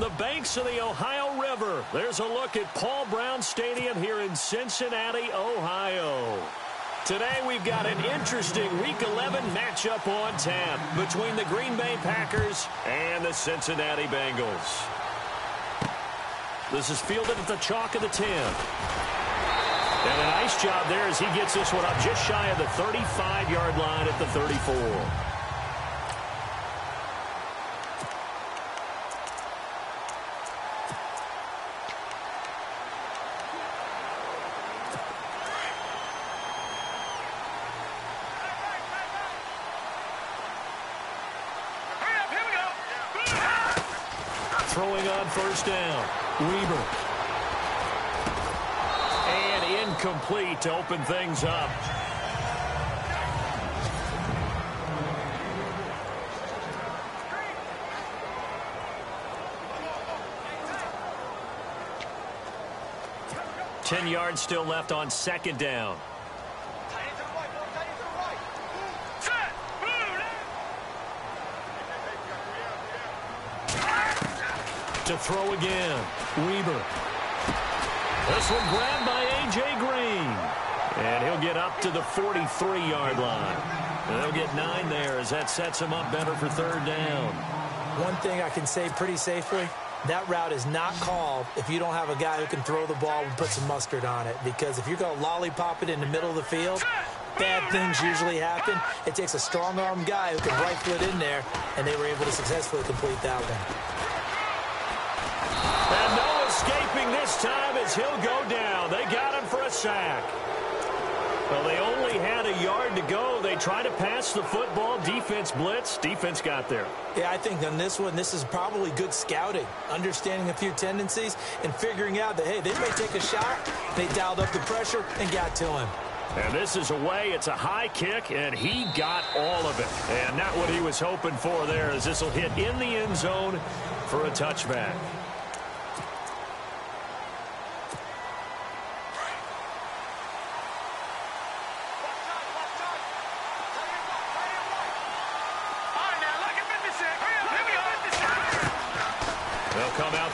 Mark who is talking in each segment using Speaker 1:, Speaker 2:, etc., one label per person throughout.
Speaker 1: the banks of the Ohio River. There's a look at Paul Brown Stadium here in Cincinnati, Ohio. Today we've got an interesting Week 11 matchup on tap between the Green Bay Packers and the Cincinnati Bengals. This is fielded at the chalk of the 10. And a nice job there as he gets this one up just shy of the 35-yard line at the 34. Throwing on first down. Weber. And incomplete to open things up. Ten yards still left on second down. To throw again. Weber. This one grabbed by A.J. Green. And he'll get up to the 43-yard line. And they'll get 9 there as that sets him up better for third down.
Speaker 2: One thing I can say pretty safely, that route is not called if you don't have a guy who can throw the ball and put some mustard on it. Because if you're going to lollipop it in the middle of the field, bad things usually happen. It takes a strong-arm guy who can rifle it in there, and they were able to successfully complete that one.
Speaker 1: And no escaping this time as he'll go down. They got him for a sack. Well, they only had a yard to go. They tried to pass the football. Defense blitz. Defense got there.
Speaker 2: Yeah, I think on this one, this is probably good scouting, understanding a few tendencies, and figuring out that, hey, they may take a shot. They dialed up the pressure and got to him.
Speaker 1: And this is away. It's a high kick, and he got all of it. And not what he was hoping for there, as this will hit in the end zone for a touchback.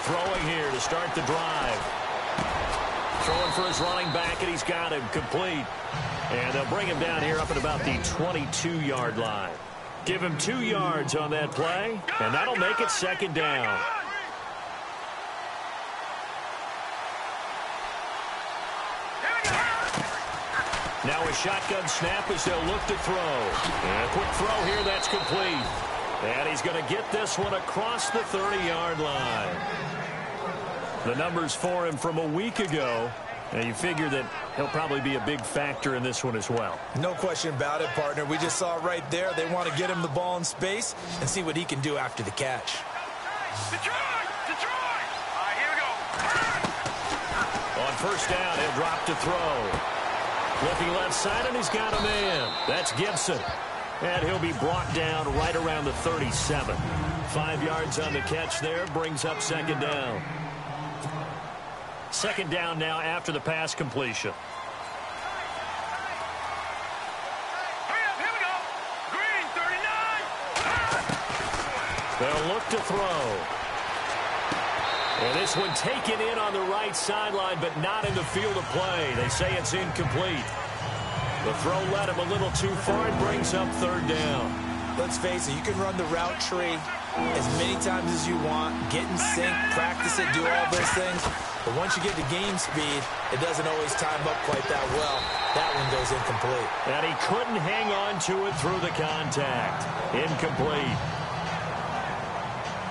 Speaker 1: Throwing here to start the drive. Throwing for his running back, and he's got him complete. And they'll bring him down here up at about the 22-yard line. Give him 2 yards on that play, and that'll make it second down. Now a shotgun snap as they'll look to throw. And a quick throw here, that's complete. And he's going to get this one across the 30-yard line. The numbers for him from a week ago, and you figure that he'll probably be a big factor in this one as well.
Speaker 2: No question about it, partner. We just saw right there they want to get him the ball in space and see what he can do after the catch.
Speaker 3: Detroit! All right, here we go.
Speaker 1: On first down, he'll drop to throw. Looking left side, and he's got a man. That's Gibson. And he'll be brought down right around the 37. 5 yards on the catch there, brings up second down. Second down now after the pass completion.
Speaker 3: Hurry up, here we go. Green, 39.
Speaker 1: They'll look to throw. And this one taken in on the right sideline, but not in the field of play. They say it's incomplete. The throw led him a little too far and brings up third down.
Speaker 2: Let's face it, you can run the route tree as many times as you want, get in sync, practice it, do all those things. But once you get to game speed, it doesn't always time up quite that well. That one goes incomplete.
Speaker 1: And he couldn't hang on to it through the contact. Incomplete.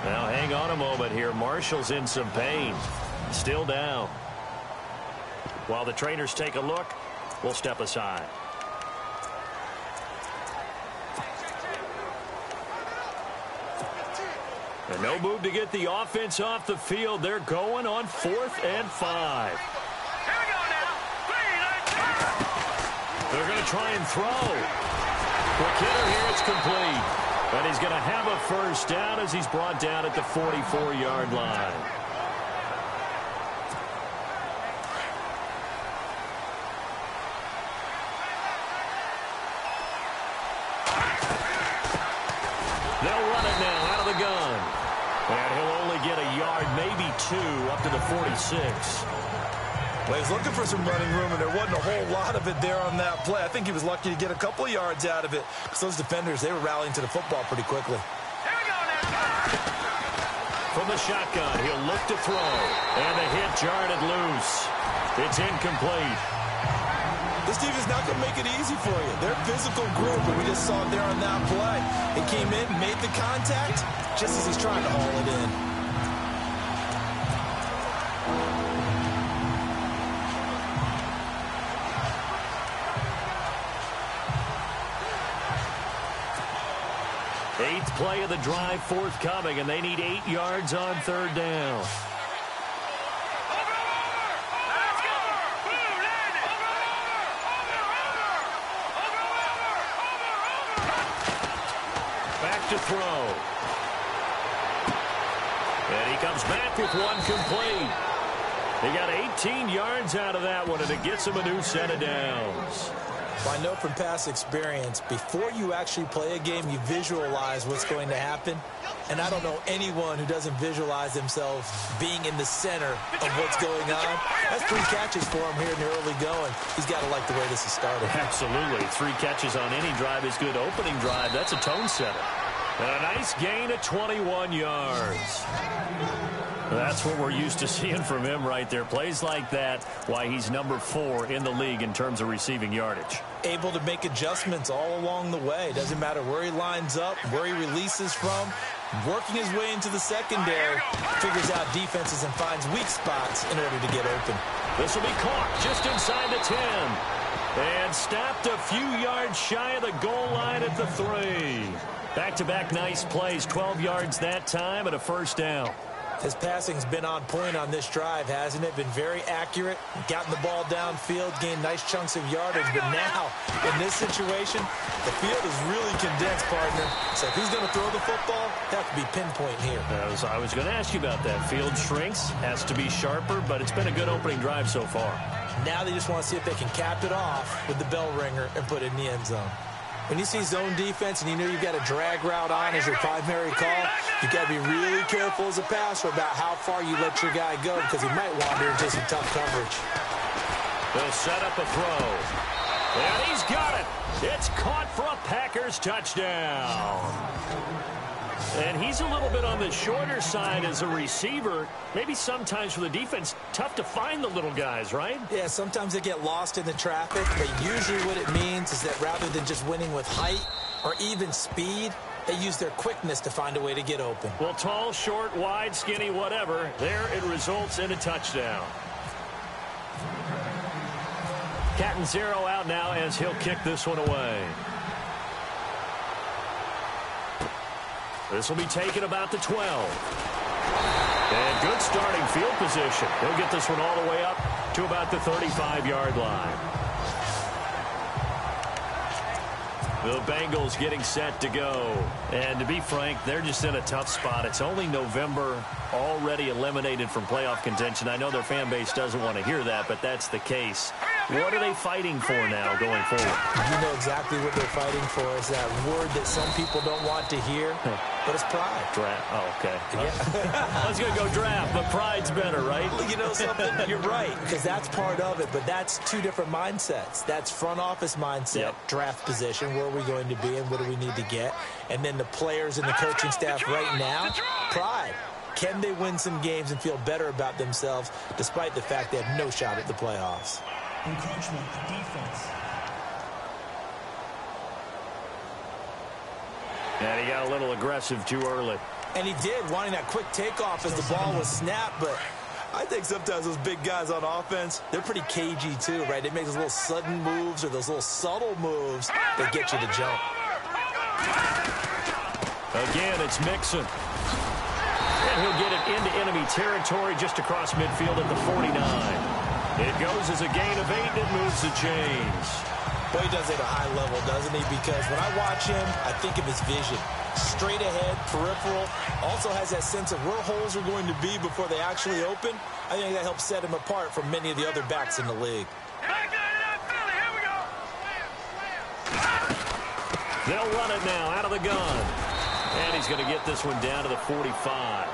Speaker 1: Now hang on a moment here. Marshall's in some pain. Still down. While the trainers take a look, we'll step aside. And no move to get the offense off the field. They're going on 4th and 5.
Speaker 3: Here we go now. 3,
Speaker 1: They're going to try and throw. Quick hitter here, it's complete. And he's going to have a first down as he's brought down at the 44-yard line. They'll run it now out of the gun. And he'll only get a yard, maybe 2, up to the 46.
Speaker 4: Well, he was looking for some running room, and there wasn't a whole lot of it there on that play. I think he was lucky to get a couple of yards out of it, because those defenders, they were rallying to the football pretty quickly.
Speaker 3: Here we go now.
Speaker 1: From the shotgun, he'll look to throw. And the hit jarred loose. It's incomplete.
Speaker 4: This team is not going to make it easy for you. They're a physical group, and we just saw it there on that play. He came in, made the contact, just as he's trying to haul it in.
Speaker 1: Eighth play of the drive forthcoming, and they need 8 yards on third down. Back to throw. And he comes back with one complete. He got 18 yards out of that one, and it gets him a new set of downs.
Speaker 2: Well, I know from past experience, before you actually play a game, you visualize what's going to happen. And I don't know anyone who doesn't visualize themselves being in the center of what's going on. That's 3 catches for him here in the early going. He's got to like the way this is started.
Speaker 1: Absolutely. 3 catches on any drive is good. Opening drive, that's a tone setter. And a nice gain of 21 yards. That's what we're used to seeing from him right there. Plays like that, why he's number 4 in the league in terms of receiving yardage.
Speaker 2: Able to make adjustments all along the way. Doesn't matter where he lines up, where he releases from. Working his way into the secondary. Figures out defenses and finds weak spots in order to get open.
Speaker 1: This will be caught just inside the 10. And stopped a few yards shy of the goal line at the 3. Back-to-back nice plays. 12 yards that time and a first down.
Speaker 2: His passing's been on point on this drive, hasn't it? Been very accurate, gotten the ball downfield, gained nice chunks of yardage. But now, in this situation, the field is really condensed, partner. So if he's going to throw the football, that have to be pinpoint here.
Speaker 1: I was going to ask you about that. Field shrinks, has to be sharper, but it's been a good opening drive so far.
Speaker 2: Now they just want to see if they can cap it off with the bell ringer and put it in the end zone. When you see zone defense and you know you've got a drag route on as your primary call, you've got to be really careful as a passer about how far you let your guy go because he might wander into some tough coverage.
Speaker 1: They'll set up a throw. And he's got it. It's caught for a Packers touchdown. And he's a little bit on the shorter side as a receiver. Maybe sometimes for the defense, tough to find the little guys, right?
Speaker 2: Yeah, sometimes they get lost in the traffic, but usually what it means is that rather than just winning with height or even speed, they use their quickness to find a way to get open.
Speaker 1: Well, tall, short, wide, skinny, whatever, there it results in a touchdown. Cat and zero out now as he'll kick this one away. This will be taken about the 12. And good starting field position. He'll get this one all the way up to about the 35-yard line. The Bengals getting set to go. And to be frank, they're just in a tough spot. It's only November, already eliminated from playoff contention. I know their fan base doesn't want to hear that, but that's the case. What are they fighting for now going forward?
Speaker 2: You know exactly what they're fighting for. Is that word that some people don't want to hear, but it's pride.
Speaker 1: Draft. Oh, okay.
Speaker 2: Yeah.
Speaker 1: I was going to go draft, but pride's better, right?
Speaker 2: Well, you know something? You're right, because that's part of it, but that's 2 different mindsets. That's front office mindset, draft position, where are we going to be and what do we need to get? And then the players and the coaching staff right now, pride. Can they win some games and feel better about themselves despite the fact they have no shot at the playoffs?
Speaker 5: Encroachment, defense.
Speaker 1: And he got a little aggressive too early.
Speaker 2: And he did, wanting that quick takeoff as the ball was snapped, but I think sometimes those big guys on offense, they're pretty cagey too, right? They make those little sudden moves or those little subtle moves that get you to jump.
Speaker 1: Again, it's Mixon. And he'll get it into enemy territory just across midfield at the 49. It goes as a gain of 8, and it moves the chains.
Speaker 2: Boy, he does it at a high level, doesn't he? Because when I watch him, I think of his vision. Straight ahead, peripheral, also has that sense of where holes are going to be before they actually open. I think that helps set him apart from many of the other backs in the league.
Speaker 1: They'll run it now out of the gun. And he's going to get this one down to the 45.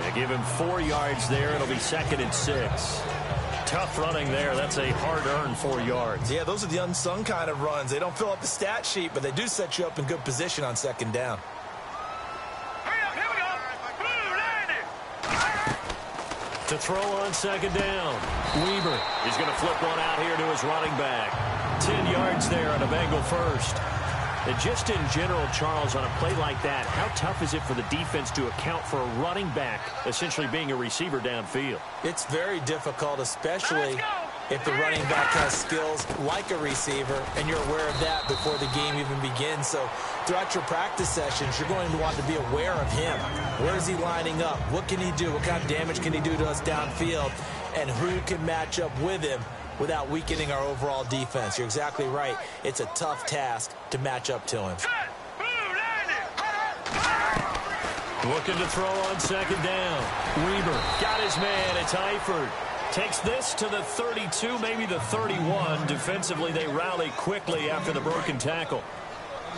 Speaker 1: They give him 4 yards there. It'll be 2nd and 6. Tough running there. That's a hard-earned 4 yards.
Speaker 4: Yeah, those are the unsung kind of runs. They don't fill up the stat sheet, but they do set you up in good position on 2nd down.
Speaker 1: To throw on 2nd down. Weaver is going to flip one out here to his running back. 10 yards there on a Bengal first. And just in general, Charles, on a play like that, how tough is it for the defense to account for a running back essentially being a receiver downfield?
Speaker 2: It's very difficult, especially if the running back has skills like a receiver, and you're aware of that before the game even begins. So throughout your practice sessions, you're going to want to be aware of him. Where is he lining up? What can he do? What kind of damage can he do to us downfield? And who can match up with him without weakening our overall defense? You're exactly right. It's a tough task to match up to him.
Speaker 1: Looking to throw on 2nd down. Weaver got his man. It's Eifert. Takes this to the 32, maybe the 31. Defensively, they rally quickly after the broken tackle.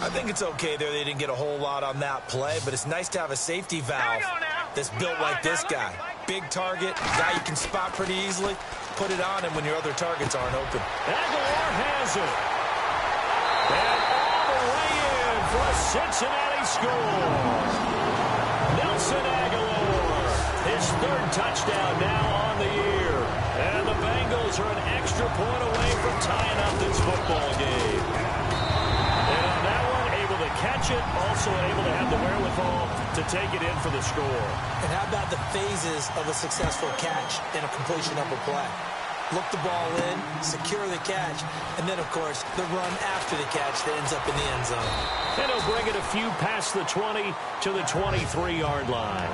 Speaker 4: I think it's okay there. They didn't get a whole lot on that play, but it's nice to have a safety valve that's built like this guy. Big target, guy you can spot pretty easily. Put it on him when your other targets aren't open.
Speaker 1: Aguilar has it. And all the way in for a Cincinnati score. Nelson Aguilar, his 3rd touchdown now on the year. And the Bengals are an extra point away from tying up this football game. And on that one, able to catch it, also able to have the wherewithal to take it in for the score.
Speaker 2: And how about the phases of a successful catch and a completion of a play? Look the ball in, secure the catch, and then, of course, the run after the catch that ends up in the end zone.
Speaker 1: And he'll bring it a few past the 20 to the 23-yard line.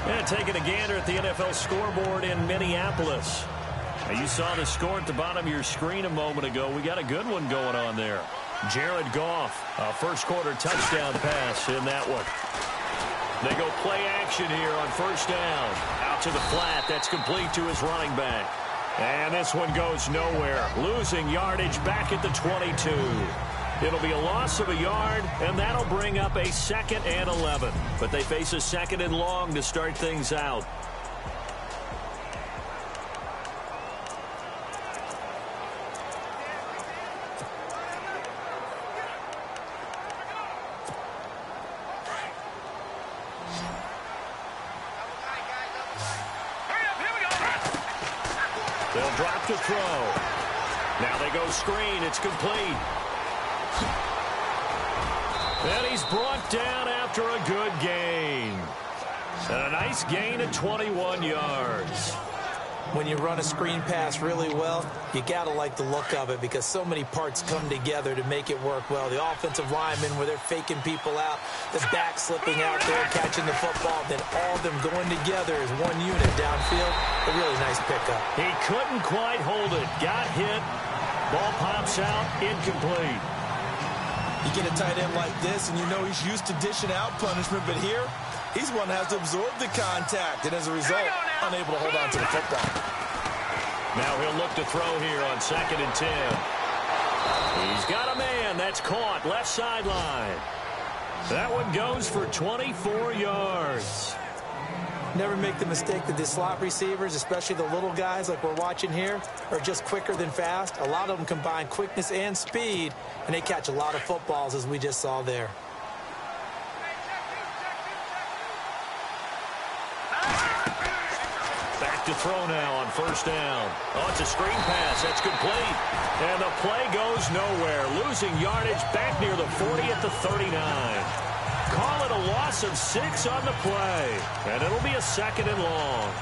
Speaker 1: And taking a gander at the NFL scoreboard in Minneapolis. Now, you saw the score at the bottom of your screen a moment ago. We got a good one going on there. Jared Goff, a first-quarter touchdown pass in that one. They go play action here on 1st down. Out to the flat. That's complete to his running back. And this one goes nowhere. Losing yardage back at the 22. It'll be a loss of a yard, and that'll bring up a 2nd and 11. But they face a 2nd and long to start things out. They'll drop to throw. Now they go screen. It's complete. And he's brought down after a good gain. And a nice gain at 21 yards.
Speaker 2: When you run a screen pass really well, you got to like the look of it because so many parts come together to make it work well. The offensive linemen, where they're faking people out, the back slipping out there, catching the football, then all of them going together as one unit downfield. A really nice pickup.
Speaker 1: He couldn't quite hold it. Got hit. Ball pops out. Incomplete.
Speaker 4: You get a tight end like this, and you know he's used to dishing out punishment, but here, he's one that has to absorb the contact, and as a result, unable to hold on to the football.
Speaker 1: Now he'll look to throw here on 2nd and 10. He's got a man. That's caught. Left sideline. That one goes for 24 yards.
Speaker 2: Never make the mistake that the slot receivers, especially the little guys like we're watching here, are just quicker than fast. A lot of them combine quickness and speed, and they catch a lot of footballs, as we just saw there.
Speaker 1: Back to throw now on 1st down. Oh, it's a screen pass. That's complete. And the play goes nowhere. Losing yardage back near the 40 at the 39. Call it a loss of 6 on the play. And it'll be a 2nd and long.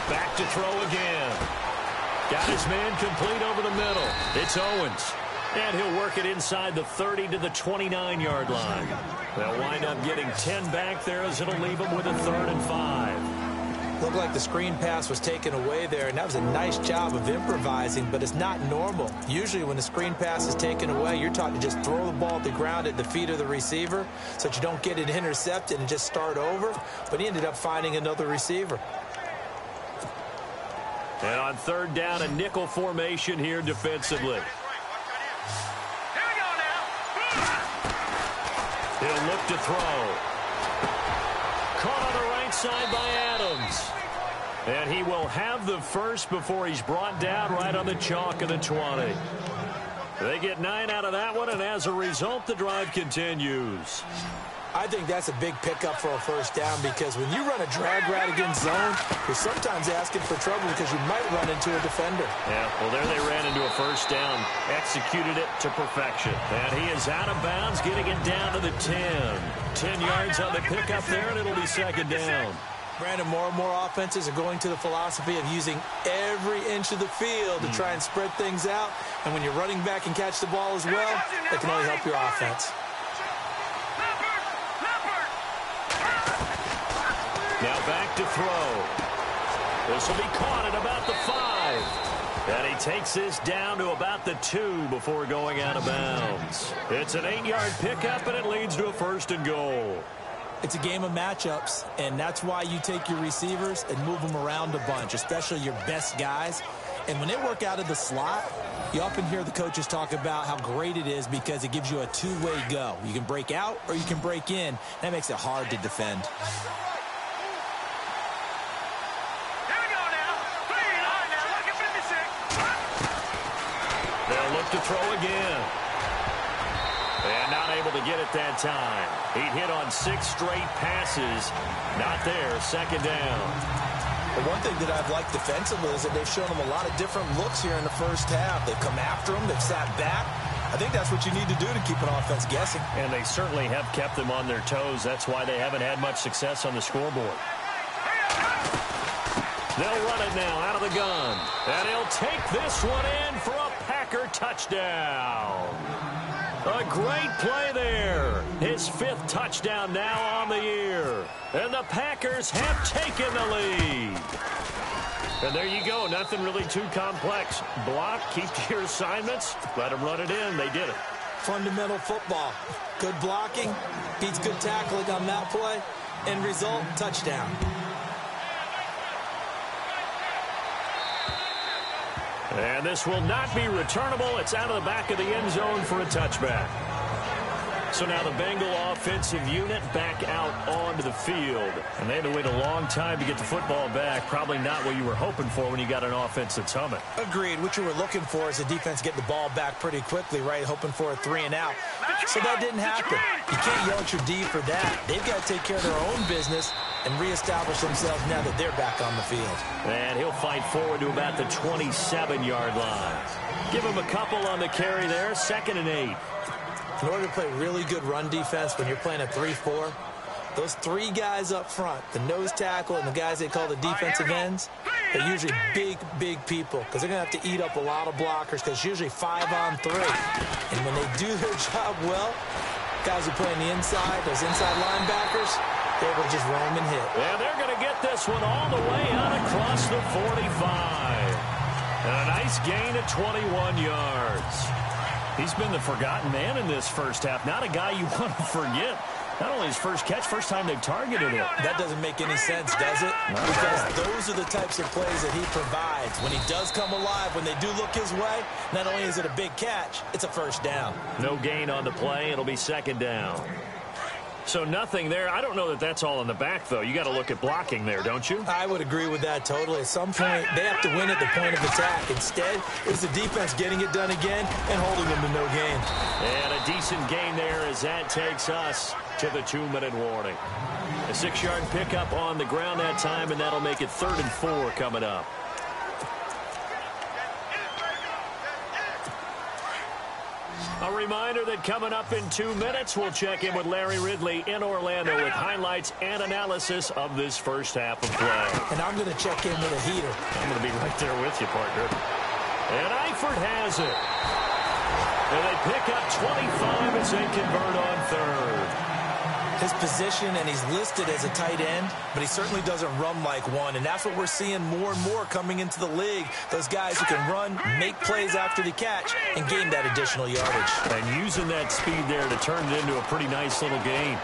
Speaker 1: Back to throw again. Got his man complete over the middle. It's Owens. And he'll work it inside the 30 to the 29-yard line. They'll wind up getting 10 back there as it'll leave them with a 3rd and 5.
Speaker 2: Looked like the screen pass was taken away there, and that was a nice job of improvising, but it's not normal. Usually when the screen pass is taken away, you're taught to just throw the ball at the ground at the feet of the receiver so that you don't get it intercepted and just start over, but he ended up finding another receiver.
Speaker 1: And on third down, a nickel formation here defensively. He'll look to throw. Caught on the right side by Adams. And he will have the first before he's brought down right on the chalk of the 20. They get 9 out of that one, and as a result, the drive continues.
Speaker 2: I think that's a big pickup for a first down because when you run a drag route against zone, you're sometimes asking for trouble because you might run into a defender.
Speaker 1: Yeah, well, there they ran into a first down, executed it to perfection. And he is out of bounds, getting it down to the 10. 10 yards on the pickup there, and it'll be second down.
Speaker 2: Brandon, more and more offenses are going to the philosophy of using every inch of the field to try and spread things out. And when you're running back and catch the ball as well, that can only help your offense.
Speaker 1: Now back to throw. This will be caught at about the 5. And he takes this down to about the 2 before going out of bounds. It's an 8-yard pickup, and it leads to a first and goal.
Speaker 2: It's a game of matchups, and that's why you take your receivers and move them around a bunch, especially your best guys. And when they work out of the slot, you often hear the coaches talk about how great it is because it gives you a two-way go. You can break out or you can break in. That makes it hard to defend.
Speaker 1: They'll look to throw again. And not able to get it that time. He hit on 6 straight passes. Not there. Second down.
Speaker 4: But one thing that I've liked defensively is that they've shown him a lot of different looks here in the first half. They've come after him. They've sat back. I think that's what you need to do to keep an offense guessing.
Speaker 1: And they certainly have kept them on their toes. That's why they haven't had much success on the scoreboard. They'll run it now out of the gun. And he'll take this one in for a Packer touchdown. A great play there. His 5th touchdown now on the year. And the Packers have taken the lead. And there you go. Nothing really too complex. Block, keep to your assignments, let them run it in. They did it.
Speaker 2: Fundamental football. Good blocking, beats good tackling on that play. End result, touchdown.
Speaker 1: And this will not be returnable. It's out of the back of the end zone for a touchback. So now the Bengal offensive unit back out onto the field. And they had to wait a long time to get the football back. Probably not what you were hoping for when you got an offense that's humming.
Speaker 2: Agreed. What you were looking for is the defense getting the ball back pretty quickly, right? Hoping for a 3 and out. So that didn't happen. You can't yell at your D for that. They've got to take care of their own business and reestablish themselves now that they're back on the field.
Speaker 1: And he'll fight forward to about the 27-yard line. Give him a couple on the carry there. 2nd and 8.
Speaker 2: In order to play really good run defense when you're playing a 3-4, those 3 guys up front, the nose tackle and the guys they call the defensive ends, they're usually big, big people because they're going to have to eat up a lot of blockers because it's usually 5 on 3. And when they do their job well, guys who play on the inside, those inside linebackers, they're able to just roam and hit.
Speaker 1: And they're going to get this one all the way out across the 45. And a nice gain of 21 yards. He's been the forgotten man in this first half. Not a guy you want to forget. Not only his first catch, first time they've targeted him.
Speaker 2: That doesn't make any sense, does it? Because those are the types of plays that he provides. When he does come alive, when they do look his way, not only is it a big catch, it's a first down.
Speaker 1: No gain on the play. It'll be second down. So nothing there. I don't know that that's all in the back, though. You got to look at blocking there, don't you?
Speaker 2: I would agree with that totally. At some point, they have to win at the point of attack. Instead, it's the defense getting it done again and holding them to no gain.
Speaker 1: And a decent gain there as that takes us to the 2-minute warning. A 6-yard pickup on the ground that time, and that'll make it 3rd and 4 coming up. A reminder that coming up in 2 minutes, we'll check in with Larry Ridley in Orlando with highlights and analysis of this first half of play.
Speaker 2: And I'm going to check in with a heater.
Speaker 1: I'm going to be right there with you, partner. And Eifert has it. And they pick up 25 as they convert on 3rd.
Speaker 4: His position, and he's listed as a tight end, but he certainly doesn't run like one, and that's what we're seeing more and more coming into the league. Those guys who can run, make plays after the catch, and gain that additional yardage.
Speaker 1: And using that speed there to turn it into a pretty nice little gain.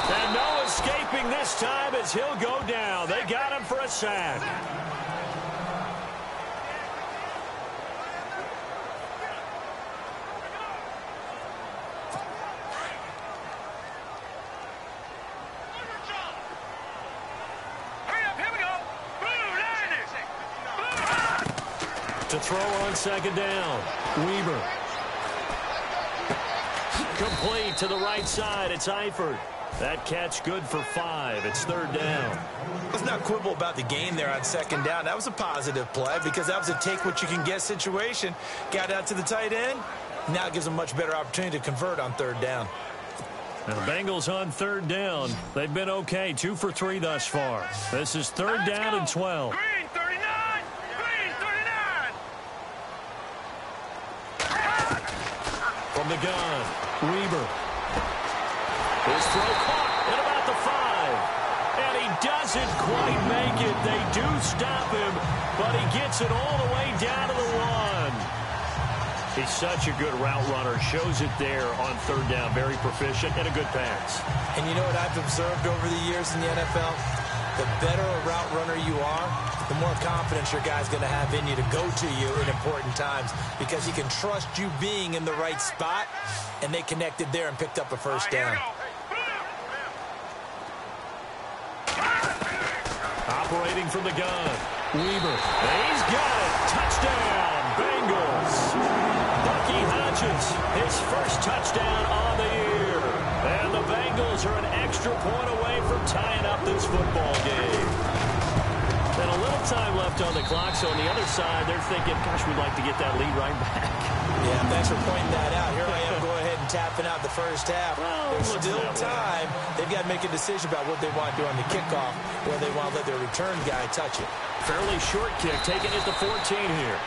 Speaker 1: And no escaping this time as he'll go down. They got him for a sack. To throw on second down. Weber. Complete to the right side. It's Eifert. That catch good for 5. It's third down.
Speaker 4: Let's not quibble about the gain there on second down. That was a positive play because that was a take-what-you-can-get situation. Got out to the tight end. Now it gives them a much better opportunity to convert on third down.
Speaker 1: And the Bengals on third down. They've been okay. 2 for 3 thus far. This is third down and 12.
Speaker 3: Green 39. Green 39.
Speaker 1: From the gun, Weber. His throw caught at about the 5. And he doesn't quite make it. They do stop him, but he gets it all the way down to the 1. He's such a good route runner. Shows it there on third down. Very proficient and a good pass.
Speaker 4: And you know what I've observed over the years in the NFL? The better a route runner you are, the more confidence your guy's going to have in you to go to you in important times because he can trust you being in the right spot, and they connected there and picked up a first down.
Speaker 1: Operating from the gun, Weber. And he's got it. Touchdown, Bengals. Bucky Hodges, his first touchdown on the year. And the Bengals are an extra point away from tying up this football game. And a little time left on the clock, so on the other side, they're thinking, gosh, we'd like to get that lead right back.
Speaker 4: Yeah, thanks for pointing that out. Here I am go ahead and tapping out the first half.
Speaker 1: Well,
Speaker 4: there's still time. They've got to make a decision about what they want to do on the kickoff, where they want to let their return guy touch it.
Speaker 1: Fairly short kick, taking it to 14 here.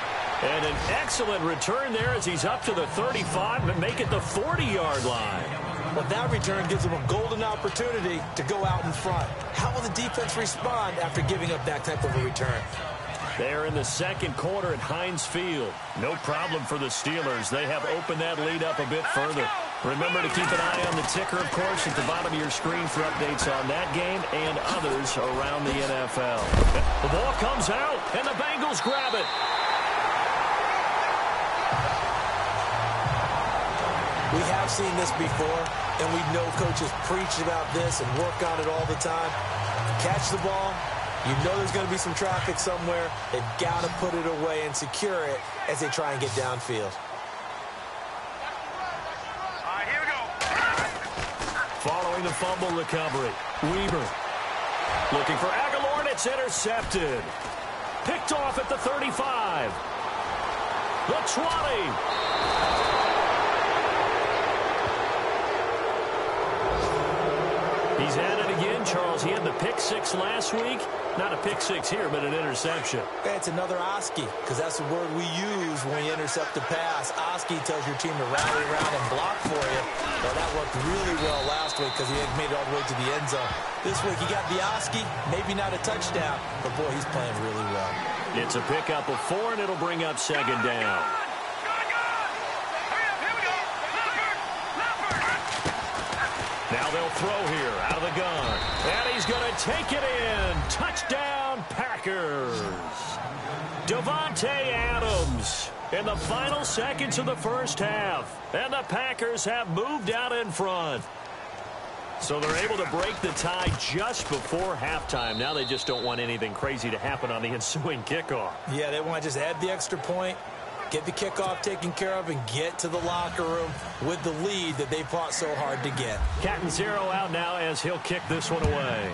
Speaker 1: And an excellent return there as he's up to the 35 and make it the 40-yard line.
Speaker 4: Well, that return gives them a golden opportunity to go out in front. How will the defense respond after giving up that type of a return?
Speaker 1: They're in the second quarter at Heinz Field. No problem for the Steelers. They have opened that lead up a bit further. Remember to keep an eye on the ticker, of course, at the bottom of your screen for updates on that game and others around the NFL. The ball comes out, and the Bengals grab it.
Speaker 4: We have seen this before, and we know coaches preach about this and work on it all the time. Catch the ball. You know there's going to be some traffic somewhere. They've got to put it away and secure it as they try and get downfield.
Speaker 3: All right, here we go.
Speaker 1: Following the fumble recovery, Weber looking for Aguilar, and it's intercepted. Picked off at the 35. The 20. He's at it again, Charles. He had the pick 6 last week. Not a pick 6 here, but an interception.
Speaker 4: It's another Oski, because that's the word we use when you intercept a pass. Oski tells your team to rally around and block for you. Well, that worked really well last week because he made it all the way to the end zone. This week he got the Oski, maybe not a touchdown, but boy, he's playing really well.
Speaker 1: It's a pickup of 4, and it'll bring up second down. Now they'll throw here out of the gun. And he's going to take it in. Touchdown, Packers. Davante Adams in the final seconds of the first half. And the Packers have moved out in front. So they're able to break the tie just before halftime. Now they just don't want anything crazy to happen on the ensuing kickoff.
Speaker 4: Yeah, they want to just add the extra point, get the kickoff taken care of, and get to the locker room with the lead that they fought so hard to get.
Speaker 1: Cat and 0 out now as he'll kick this one away.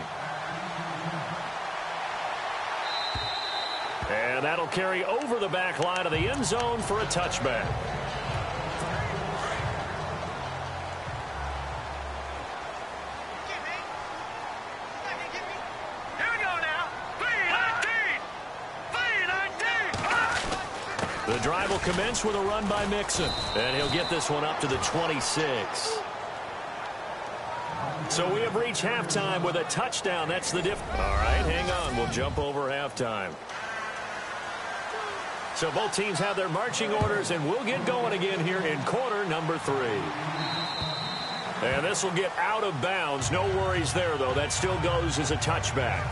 Speaker 1: And that'll carry over the back line of the end zone for a touchback. The drive will commence with a run by Mixon, and he'll get this one up to the 26. So we have reached halftime with a touchdown. That's the diff. All right, hang on. We'll jump over halftime. So both teams have their marching orders, and we'll get going again here in quarter number 3. And this will get out of bounds. No worries there, though. That still goes as a touchback.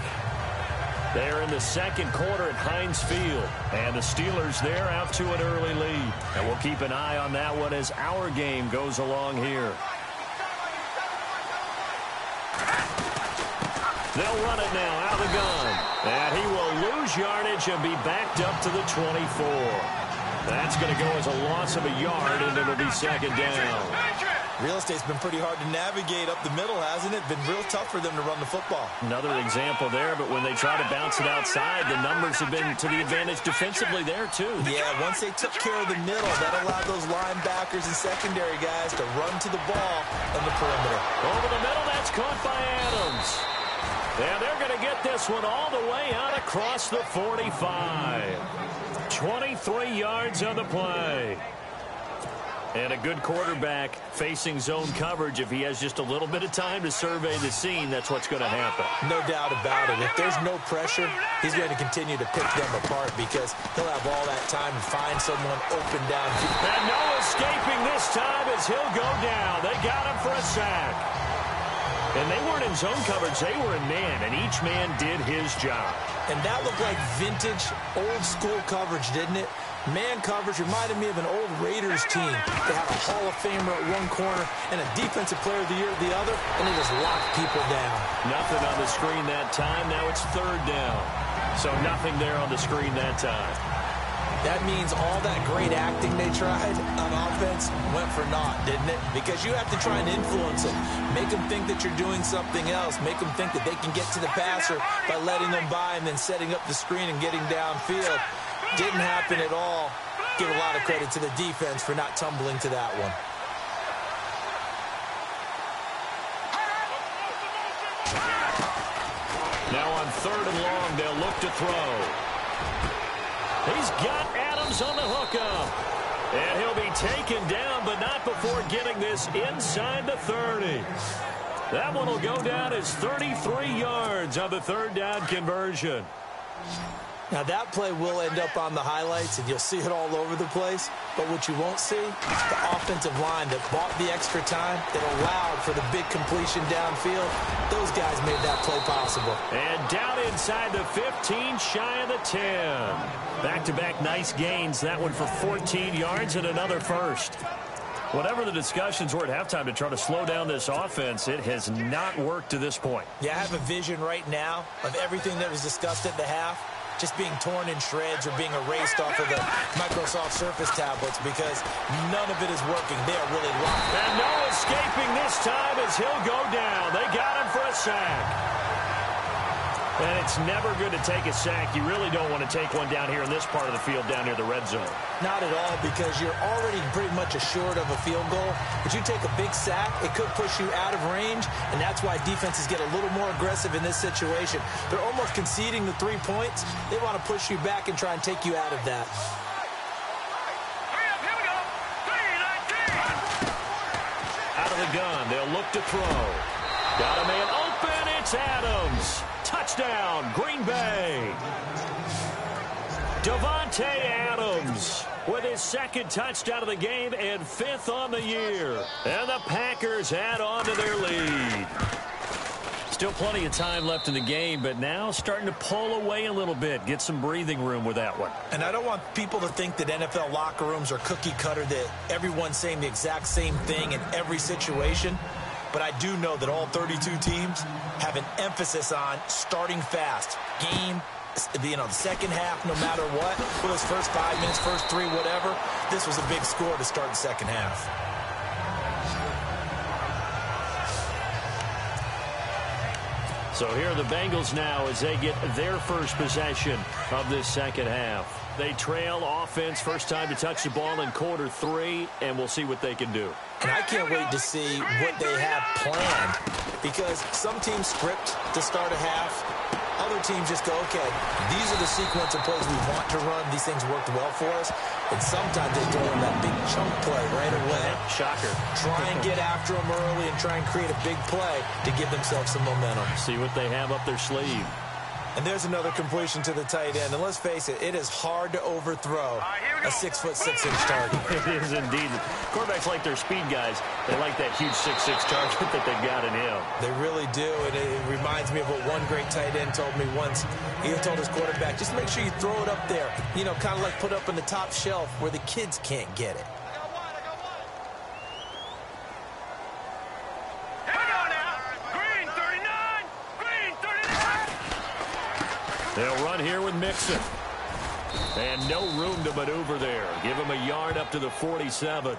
Speaker 1: They're in the second quarter at Heinz Field. And the Steelers there out to an early lead. And we'll keep an eye on that one as our game goes along here. They'll run it now out of the gun. And he will lose yardage and be backed up to the 24. That's going to go as a loss of a yard, and it'll be second down.
Speaker 4: Real estate's been pretty hard to navigate up the middle, hasn't it? Been real tough for them to run the football.
Speaker 1: Another example there, but when they try to bounce it outside, the numbers have been to the advantage defensively there, too.
Speaker 4: Yeah, once they took care of the middle, that allowed those linebackers and secondary guys to run to the ball on the perimeter.
Speaker 1: Over the middle, that's caught by Adams. And they're going to get this one all the way out across the 45. 23 yards on the play. And a good quarterback facing zone coverage. If he has just a little bit of time to survey the scene, that's what's going to happen.
Speaker 4: No doubt about it. If there's no pressure, he's going to continue to pick them apart because he'll have all that time to find someone open downfield.
Speaker 1: And no escaping this time as he'll go down. They got him for a sack. And they weren't in zone coverage. They were in man, and each man did his job.
Speaker 2: And that looked like vintage, old-school coverage, didn't it? Man coverage reminded me of an old Raiders team. They had a Hall of Famer at one corner and a Defensive Player of the Year at the other, and they just locked people down.
Speaker 1: Nothing on the screen that time. Now it's third down. So nothing there on the screen that time.
Speaker 2: That means all that great acting they tried on offense went for naught, didn't it? Because you have to try and influence them. Make them think that you're doing something else. Make them think that they can get to the passer by letting them by and then setting up the screen and getting downfield. Didn't happen at all. Give a lot of credit to the defense for not tumbling to that one.
Speaker 1: Now on third and long, they'll look to throw. He's got Adams on the hookup. And he'll be taken down, but not before getting this inside the 30. That one will go down as 33 yards on the third down conversion.
Speaker 2: Now, that play will end up on the highlights, and you'll see it all over the place. But what you won't see, the offensive line that bought the extra time, that allowed for the big completion downfield, those guys made that play possible.
Speaker 1: And down inside the 15, shy of the 10. Back-to-back nice gains. That one for 14 yards and another first. Whatever the discussions were at halftime to try to slow down this offense, it has not worked to this point.
Speaker 2: Yeah, I have a vision right now of everything that was discussed at the half just being torn in shreds or being erased off of the Microsoft Surface tablets because none of it is working. They are really locked.
Speaker 1: And no escaping this time as he'll go down. They got him for a sack. And it's never good to take a sack. You really don't want to take one down here in this part of the field down near the red zone.
Speaker 2: Not at all, because you're already pretty much assured of a field goal. But you take a big sack, it could push you out of range, and that's why defenses get a little more aggressive in this situation. They're almost conceding the 3 points. They want to push you back and try and take you out of that.
Speaker 1: Out of the gun, they'll look to throw. Got a man open, it's Adams. Touchdown, Green Bay. Davante Adams with his second touchdown of the game and 5th on the year. And the Packers add on to their lead. Still plenty of time left in the game, but now starting to pull away a little bit. Get some breathing room with that one.
Speaker 2: And I don't want people to think that NFL locker rooms are cookie cutter, that everyone's saying the exact same thing in every situation. But I do know that all 32 teams have an emphasis on starting fast. Game, the second half, no matter what. For those first 5 minutes, first 3, whatever. This was a big score to start the second half.
Speaker 1: So here are the Bengals now as they get their first possession of this second half. They trail offense, first time to touch the ball in quarter 3, and we'll see what they can do.
Speaker 2: And I can't wait to see what they have planned, because some teams script to start a half
Speaker 4: Other teams just go, okay, these are the sequence of plays we want to run. These things worked well for us. And sometimes they throw in that big chunk play right away.
Speaker 1: Shocker.
Speaker 4: Try and get after them early and try and create a big play to give themselves some momentum.
Speaker 1: See what they have up their sleeve.
Speaker 4: And there's another completion to the tight end. And let's face it, it is hard to overthrow a 6'6" target.
Speaker 1: It is indeed. Quarterbacks like their speed guys. They like that huge 6'6" target that they've got in him.
Speaker 4: They really do. And it reminds me of what one great tight end told me once. He told his quarterback, just make sure you throw it up there. You know, kind of like put up on the top shelf where the kids can't get it.
Speaker 1: They'll run here with Mixon. And no room to maneuver there. Give him a yard up to the 47.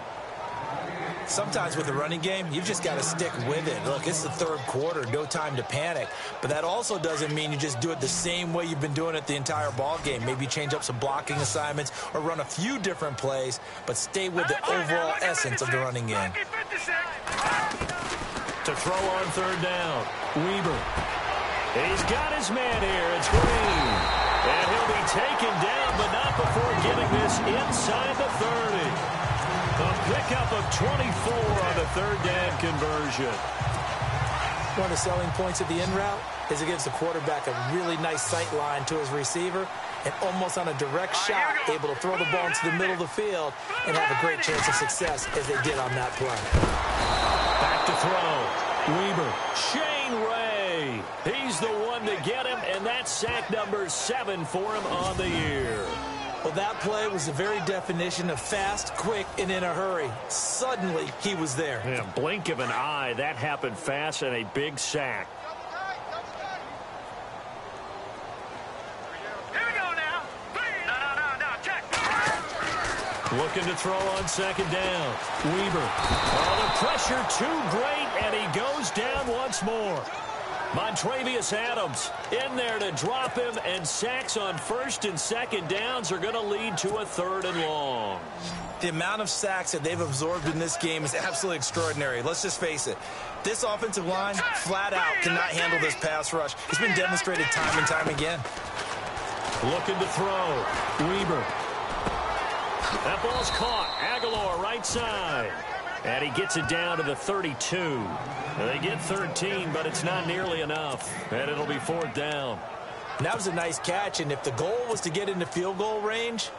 Speaker 4: Sometimes with the running game, you've just got to stick with it. Look, it's the third quarter, no time to panic. But that also doesn't mean you just do it the same way you've been doing it the entire ball game. Maybe change up some blocking assignments or run a few different plays, but stay with the overall essence of the running game.
Speaker 1: To throw on third down, Weber. He's got his man here. It's Green. And he'll be taken down, but not before getting this inside the 30. A pickup of 24 on the third down conversion.
Speaker 2: One of the selling points of the in route is it gives the quarterback a really nice sight line to his receiver and almost on a direct shot able to throw the ball into the middle of the field and have a great chance of success as they did on that play.
Speaker 1: Back to throw. Weber. Shane Ray. He's the one to get him, and that's sack number 7 for him on the year.
Speaker 2: Well, that play was the very definition of fast, quick, and in a hurry. Suddenly, he was there.
Speaker 1: Yeah, blink of an eye. That happened fast and a big sack.
Speaker 3: Here we go now. No, check.
Speaker 1: Looking to throw on second down. Weber. Oh, the pressure too great, and he goes down once more. Montravius Adams in there to drop him, and sacks on first and second downs are going to lead to a third and long.
Speaker 4: The amount of sacks that they've absorbed in this game is absolutely extraordinary. Let's just face it. This offensive line, flat out, cannot handle this pass rush. It's been demonstrated time and time again.
Speaker 1: Looking to throw. Weber. That ball's caught. Aguilar right side. And he gets it down to the 32. They get 13, but it's not nearly enough. And it'll be fourth down.
Speaker 2: And that was a nice catch, and if the goal was to get into field goal range,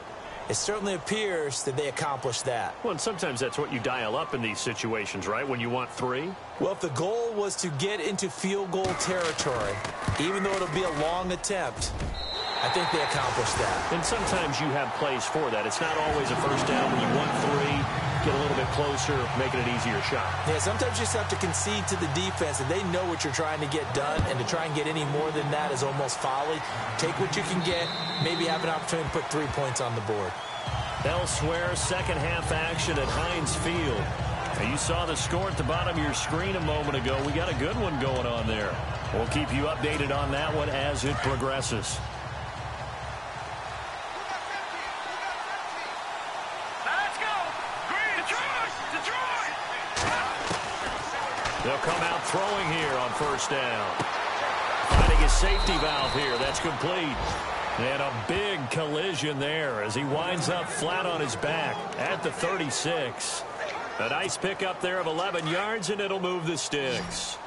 Speaker 2: it certainly appears that they accomplished that.
Speaker 1: Well, and sometimes that's what you dial up in these situations, right, when you want 3?
Speaker 2: Well, if the goal was to get into field goal territory, even though it'll be a long attempt, I think they accomplished that.
Speaker 1: And sometimes you have plays for that. It's not always a first down when you want 3. Get a little bit closer, making it easier shot.
Speaker 2: Yeah, sometimes you just have to concede to the defense, and they know what you're trying to get done, and to try and get any more than that is almost folly. Take what you can get, maybe have an opportunity to put 3 points on the board.
Speaker 1: Elsewhere, second half action at Heinz Field. Now, you saw the score at the bottom of your screen a moment ago. We got a good one going on there. We'll keep you updated on that one as it progresses. They'll come out throwing here on first down. Finding a safety valve here. That's complete. And a big collision there as he winds up flat on his back at the 36. A nice pickup there of 11 yards, and it'll move the sticks.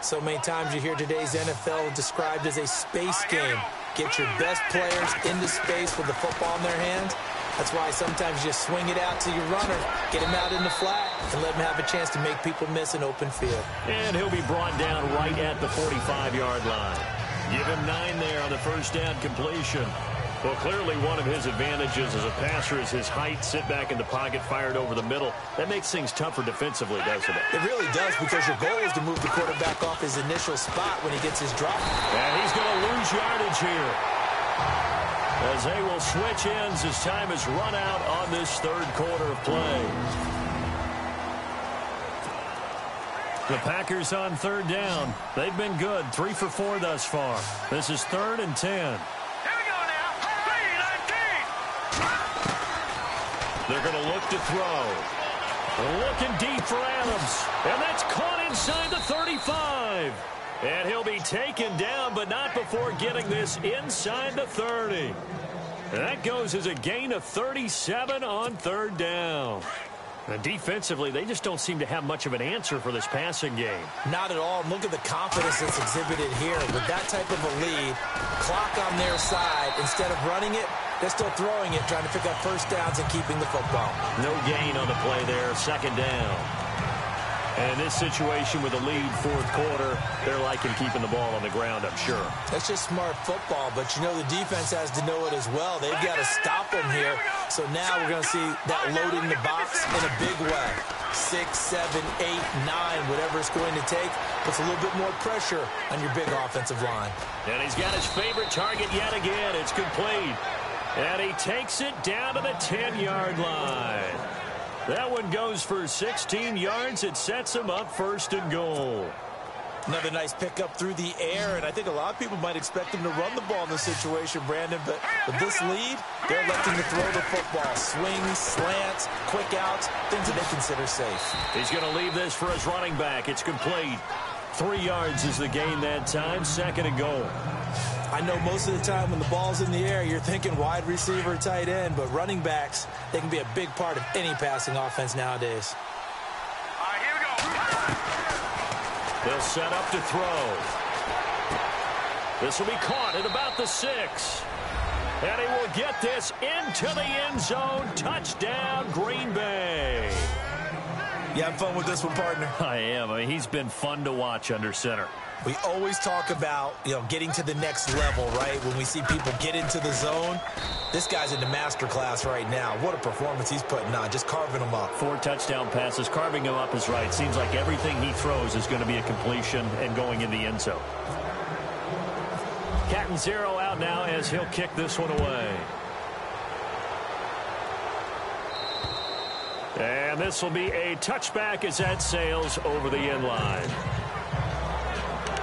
Speaker 2: So many times you hear today's NFL described as a space game. Get your best players into space with the football in their hands. That's why sometimes you just swing it out to your runner, get him out in the flat, and let him have a chance to make people miss an open field.
Speaker 1: And he'll be brought down right at the 45-yard line. Give him 9 there on the first down completion. Well, clearly one of his advantages as a passer is his height, sit back in the pocket, fired over the middle. That makes things tougher defensively, doesn't it?
Speaker 2: It really does, because your goal is to move the quarterback off his initial spot when he gets his drop.
Speaker 1: And he's going to lose yardage here, as they will switch ends as time is run out on this third quarter of play. The Packers on third down. They've been good, 3 for 4 thus far. This is 3rd and 10.
Speaker 3: Here we go now. 3-19.
Speaker 1: They're going to look to throw. Looking deep for Adams. And that's caught inside the 35. And he'll be taken down, but not before getting this inside the 30. And that goes as a gain of 37 on third down. And defensively, they just don't seem to have much of an answer for this passing game.
Speaker 2: Not at all. Look at the confidence that's exhibited here. With that type of a lead, clock on their side, instead of running it, they're still throwing it, trying to pick up first downs and keeping the football.
Speaker 1: No gain on the play there, second down. And in this situation with a lead fourth quarter, they're liking keeping the ball on the ground, I'm sure.
Speaker 2: That's just smart football, but you know the defense has to know it as well. They've got to stop them here. So now we're going to see that loading the box in a big way. 6, 7, 8, 9, whatever it's going to take, puts a little bit more pressure on your big offensive line.
Speaker 1: And he's got his favorite target yet again. It's complete. And he takes it down to the 10-yard line. That one goes for 16 yards. It sets him up first and goal.
Speaker 4: Another nice pickup through the air, and I think a lot of people might expect him to run the ball in this situation, Brandon, but with this lead, they're electing to throw the football. Swings, slants, quick outs, things that they consider safe.
Speaker 1: He's going to leave this for his running back. It's complete. 3 yards is the gain that time, second and goal.
Speaker 2: I know most of the time when the ball's in the air, you're thinking wide receiver, tight end, but running backs, they can be a big part of any passing offense nowadays.
Speaker 3: All right, here we go.
Speaker 1: They'll set up to throw. This will be caught at about the 6. And he will get this into the end zone. Touchdown, Green Bay.
Speaker 4: You having fun with this one, partner?
Speaker 1: I am. I mean, he's been fun to watch under center.
Speaker 4: We always talk about, getting to the next level, right? When we see people get into the zone, this guy's in the master class right now. What a performance he's putting on, just carving them up.
Speaker 1: 4 touchdown passes. Carving him up is right. Seems like everything he throws is going to be a completion and going in the end zone. Captain Zero out now as he'll kick this one away. And this will be a touchback as that sails over the end line.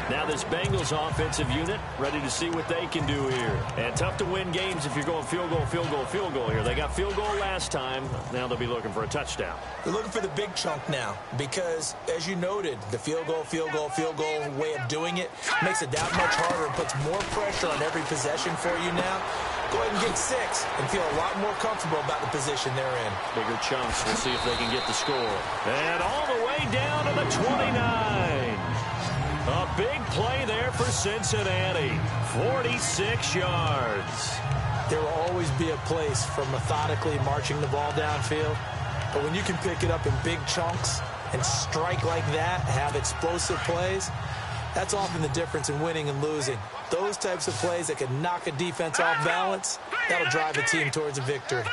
Speaker 1: Now this Bengals offensive unit ready to see what they can do here. And tough to win games if you're going field goal, field goal, field goal here. They got field goal last time. Now they'll be looking for a touchdown.
Speaker 4: They're looking for the big chunk now because, as you noted, the field goal way of doing it makes it that much harder and puts more pressure on every possession for you now. Go ahead and get 6 and feel a lot more comfortable about the position they're in.
Speaker 1: Bigger chunks. We'll see if they can get the score. And all the way down to the 29. A big play there for Cincinnati. 46 yards.
Speaker 2: There will always be a place for methodically marching the ball downfield. But when you can pick it up in big chunks and strike like that, have explosive plays, that's often the difference in winning and losing. Those types of plays that can knock a defense off balance, that'll drive a team towards a victory.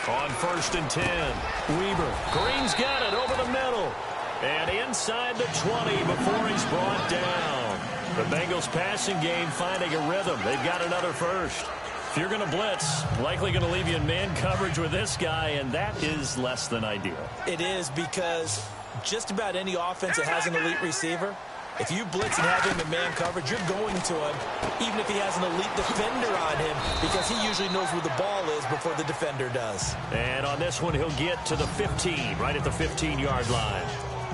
Speaker 1: On 1st and 10, Weber. Green's got it over the middle. And inside the 20 before he's brought down. The Bengals passing game finding a rhythm. They've got another first. If you're going to blitz, likely going to leave you in man coverage with this guy, and that is less than ideal.
Speaker 4: It is because just about any offense that has an elite receiver, if you blitz and have him in man coverage, you're going to him, even if he has an elite defender on him, because he usually knows where the ball is before the defender does.
Speaker 1: And on this one, he'll get to the 15, right at the 15-yard line.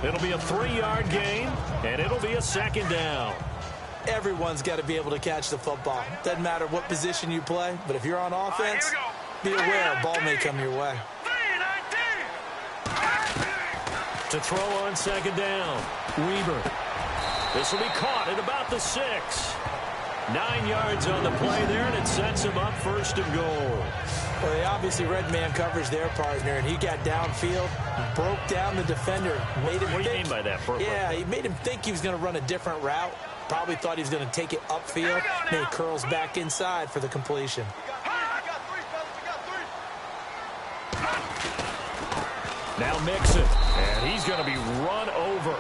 Speaker 1: It'll be a 3-yard gain, and it'll be a second down.
Speaker 2: Everyone's got to be able to catch the football. Doesn't matter what position you play, but if you're on offense, be aware a ball may come your way.
Speaker 1: To throw on second down, Weber. This will be caught at about the 6. 9 yards on the play there, and it sets him up first and goal.
Speaker 2: Well, they obviously read man coverage their partner, and he got downfield, broke down the defender. Made him
Speaker 1: what do you mean by that?
Speaker 2: Yeah, he made him think he was going to run a different route. Probably thought he was going to take it upfield. Then he curls back inside for the completion.
Speaker 1: Now Mixon, and he's going to be run over.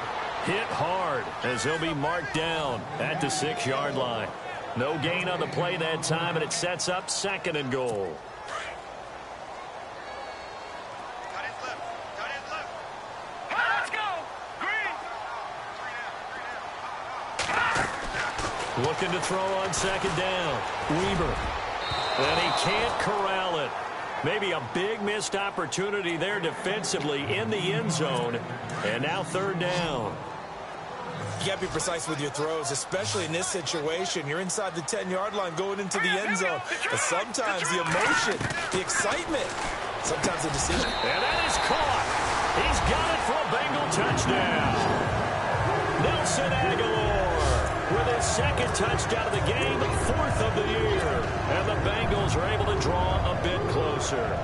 Speaker 1: Hit hard as he'll be marked down at the 6-yard line. No gain on the play that time, and it sets up 2nd and goal. Looking to throw on second down. Weber. And he can't corral it. Maybe a big missed opportunity there defensively in the end zone. And now 3rd down.
Speaker 4: You got to be precise with your throws, especially in this situation. You're inside the 10-yard line going into the end zone. But sometimes the emotion, the excitement, sometimes the decision.
Speaker 1: And that is caught. He's got it for a Bengal touchdown. Nelson Aguilar with his second touchdown of the game, fourth of the year. And the Bengals are able to draw a bit closer.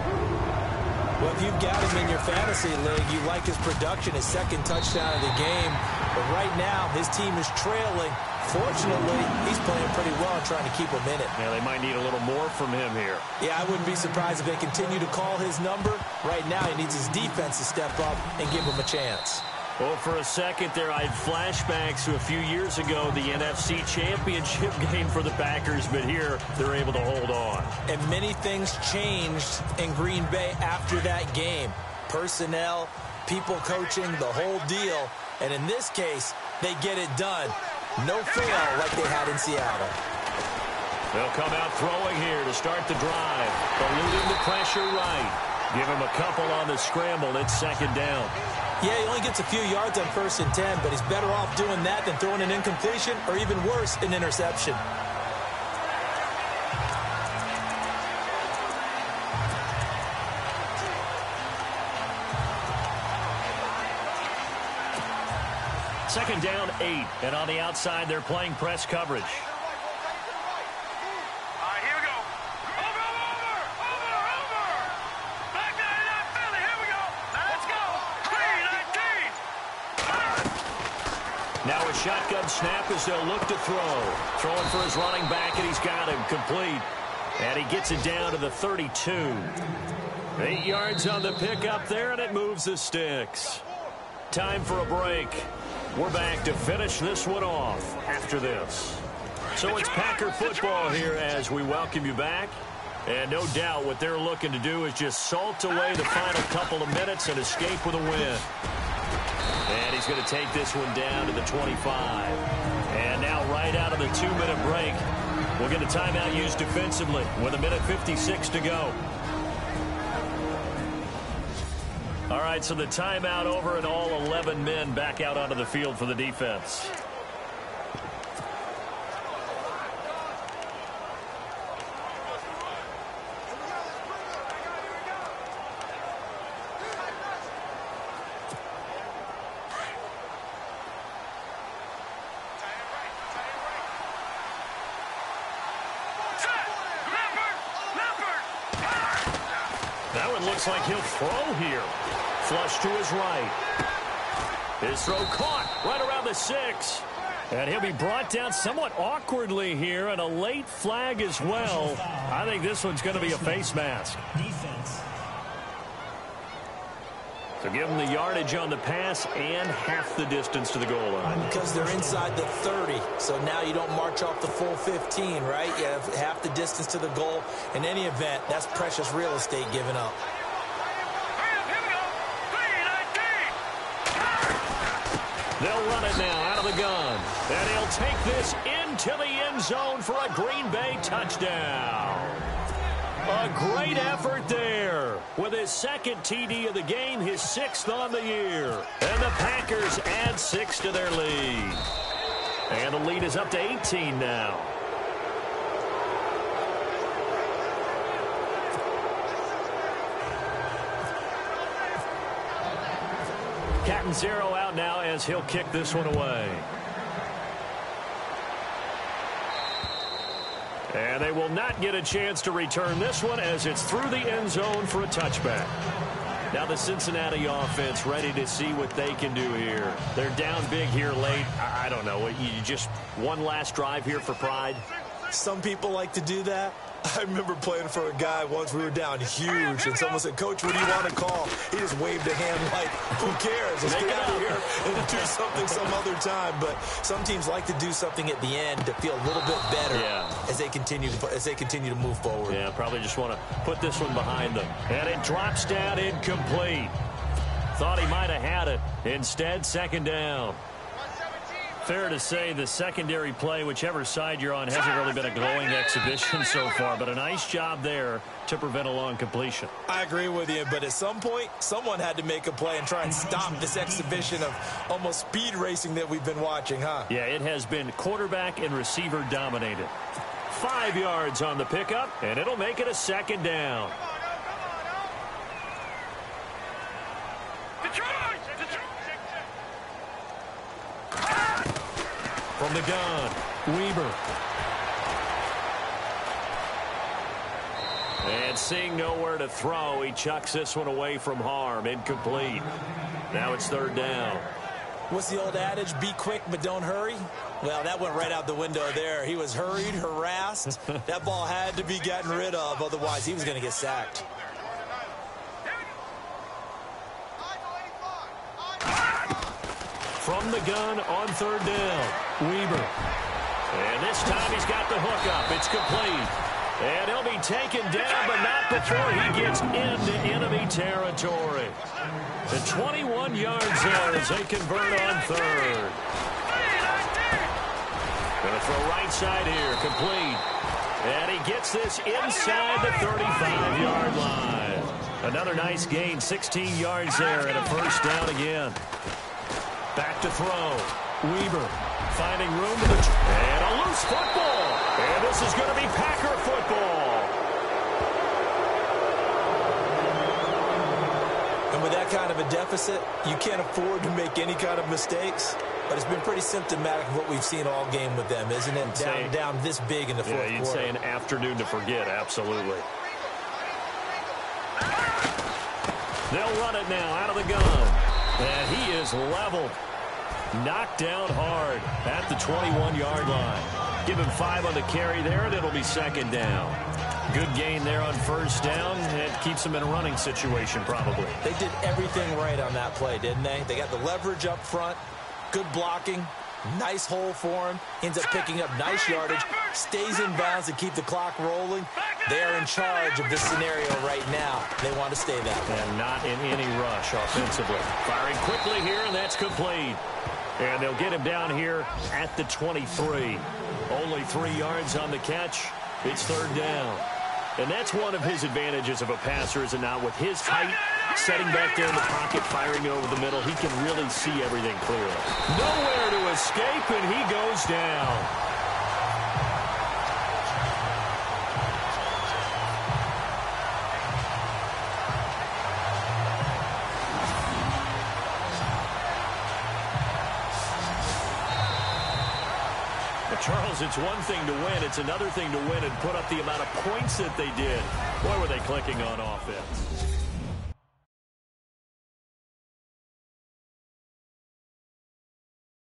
Speaker 2: Well, if you've got him in your fantasy league, you like his production, his second touchdown of the game. But right now, his team is trailing. Fortunately, he's playing pretty well and trying to keep him in it.
Speaker 1: Yeah, they might need a little more from him here.
Speaker 2: Yeah, I wouldn't be surprised if they continue to call his number. Right now, he needs his defense to step up and give him a chance.
Speaker 1: Well, for a second there, I had flashbacks to a few years ago, the NFC Championship game for the Packers, but here they're able to hold on.
Speaker 2: And many things changed in Green Bay after that game. Personnel, people coaching, the whole deal. And in this case, they get it done. No fail like they had in Seattle.
Speaker 1: They'll come out throwing here to start the drive. Eluding the pressure right. Give him a couple on the scramble. It's second down.
Speaker 2: Yeah, he only gets a few yards on 1st and 10, but he's better off doing that than throwing an incompletion or even worse, an interception.
Speaker 1: Second down, 8. And on the outside, they're playing press coverage. Now a shotgun snap as they'll look to throw. Throwing for his running back, and he's got him complete. And he gets it down to the 32. 8 yards on the pickup there, and it moves the sticks. Time for a break. We're back to finish this one off after this. So it's Packer football here as we welcome you back. And no doubt what they're looking to do is just salt away the final couple of minutes and escape with a win. And he's going to take this one down to the 25. And now right out of the 2-minute break, we'll get a timeout used defensively with 1:56 to go. All right, so the timeout over and all 11 men back out onto the field for the defense. That one looks like he'll throw here. Flush to his right. His throw caught right around the 6. And he'll be brought down somewhat awkwardly here, and a late flag as well. I think this one's going to be a face mask.
Speaker 5: Defense.
Speaker 1: So give them the yardage on the pass and half the distance to the goal line.
Speaker 2: Because they're inside the 30, so now you don't march off the full 15, right? You have half the distance to the goal. In any event, that's precious real estate given up.
Speaker 1: They'll run it now out of the gun. And he'll take this into the end zone for a Green Bay touchdown. A great effort there. With his second TD of the game, his 6th on the year. And the Packers add 6 to their lead. And the lead is up to 18 now. Catanzaro out now as he'll kick this one away. And they will not get a chance to return this one as it's through the end zone for a touchback. Now the Cincinnati offense ready to see what they can do here. They're down big here late. I don't know. You just one last drive here for pride?
Speaker 4: Some people like to do that. I remember playing for a guy once. We were down huge, and someone said, "Coach, what do you want to call?" He just waved a hand like, who cares? Let's get out of here and do something some other time. But some teams like to do something at the end to feel a little bit better as they continue to move forward.
Speaker 1: Yeah, probably just want to put this one behind them. And it drops down incomplete. Thought he might have had it. Instead, second down. Fair to say the secondary play, whichever side you're on, hasn't really been a glowing exhibition so far, but a nice job there to prevent a long completion.
Speaker 4: I agree with you, but at some point, someone had to make a play and try and stop this exhibition of almost speed racing that we've been watching, huh?
Speaker 1: Yeah, it has been quarterback and receiver dominated. 5 yards on the pickup, and it'll make it a second down. From the gun, Weber. And seeing nowhere to throw, he chucks this one away from harm. Incomplete. Now it's third down.
Speaker 4: What's the old adage? Be quick, but don't hurry? Well, that went right out the window there. He was hurried, harassed. That ball had to be gotten rid of, otherwise he was going to get sacked.
Speaker 1: From the gun on third down, Weber. And this time he's got the hook up. It's complete. And he'll be taken down, but not before he gets into enemy territory. The 21 yards there as they convert on third. Going to throw right side here, complete. And he gets this inside the 35-yard line. Another nice gain, 16 yards there and a first down again. Back to throw. Weber finding room to the... And a loose football. And this is going to be Packer football.
Speaker 4: And with that kind of a deficit, you can't afford to make any kind of mistakes. But it's been pretty symptomatic of what we've seen all game with them, isn't it? Down this big in the fourth quarter.
Speaker 1: Yeah, you'd say an afternoon to forget, absolutely. They'll run it now out of the gun. And he is leveled. Knocked down hard at the 21-yard line. Give him 5 on the carry there, and it'll be second down. Good gain there on first down. It keeps them in a running situation, probably.
Speaker 4: They did everything right on that play, didn't they? They got the leverage up front, good blocking, nice hole for him, ends up picking up nice yardage, stays in bounds to keep the clock rolling. They are in charge of this scenario right now. They want to stay that way.
Speaker 1: And not in any rush offensively. Firing quickly here, and that's complete. And they'll get him down here at the 23. Only 3 yards on the catch. It's third down. And that's one of his advantages of a passer, is it not? With his height, setting back there in the pocket, firing over the middle, he can really see everything clearly. Nowhere to escape, and he goes down. Charles, it's one thing to win. It's another thing to win and put up the amount of points that they did. Boy, were they clicking on offense.